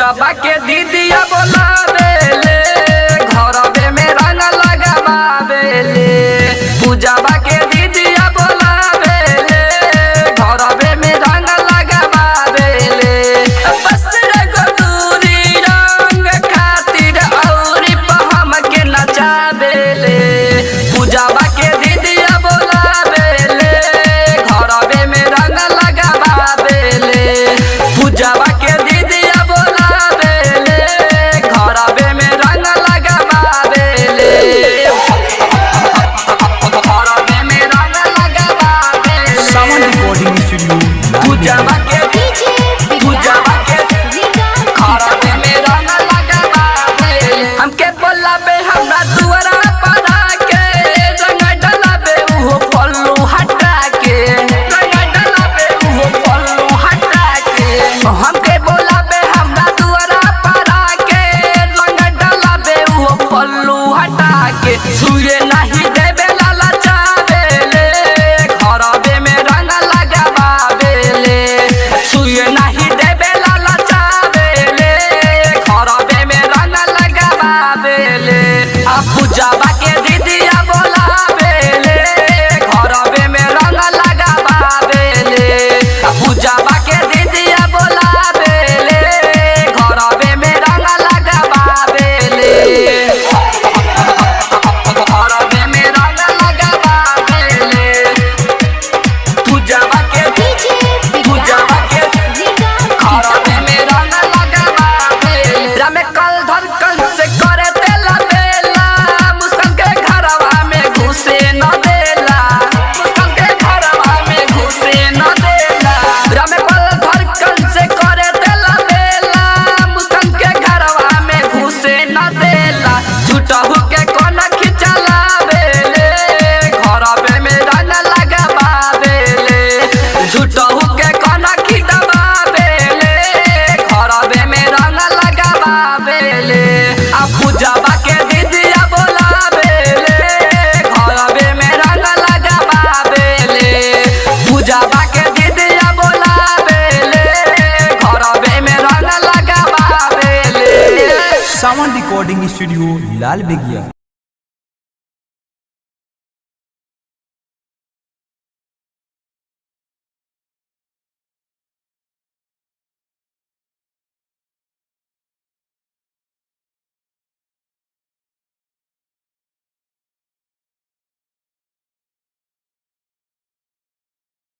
पूजाबा के दीदिया बोलावेले घरवे में रंग लगावेले। पूजाबा के दीदिया बोलावेले घरवे में रंग लगावेले। बस रंगूरी रंग खातिर औरी पहम के नचावेले। पूजाबा के दीदिया बोलावेले घरवे में रंग लगावेले। पूजाबा के दीदिया बोलावेले घरवे में रंग लगावेले। घरवे में रंग लगावेले। सावन रिकॉर्डिंग स्टूडियो पूजाबा के पूजाबा के घरवे में रंग लगावेले। हमके बोलावे हमरा दुआरा पर आके रंग डलावे उहो पल्लू हटा के। रंग डलावे उहो पल्लू हटा के। हमके बोलावे हमरा दुआरा पर आके रंग डलावे उहो पल्लू हटा के। छुए नहीं देवे लाला चावेले घरवे में रंग लगावेले। छुए नहीं देवे लाला चावेले घरवे में रंग लगावेले। आ पूजाबा के दीदिया बोलावेले घरवे में रंग लगावेले। आ पूजाबा के दीदिया बोलावेले घरवे में रंग लगावेले। घरवे में रंग लगावेले। पूजाबा के पूजाबा के घरवे में रंग लगावेले। रामे कल धड़कन से करे तेला बेला मुस्कान के घरवा में घुसे न देला। मुस्कान के घरवा में घुसे न देला। रामे कल धड़कन से करे तेला बेला मुस्कान के घरवा में घुसे न देला। झूठहू के कोना खिचलावेले घरवे में रंग लगावेले। झूठहू के कोना खिचलावेले घरवे में रंग लगावेले। आ पूजाबा के दीदिया बोलावेले घरवे में रंग लगावेले। पूजाबा के दीदिया बोलावेले घरवे में रंग लगावेले। सावन रिकॉर्डिंग स्टूडियो लाल बेगिया।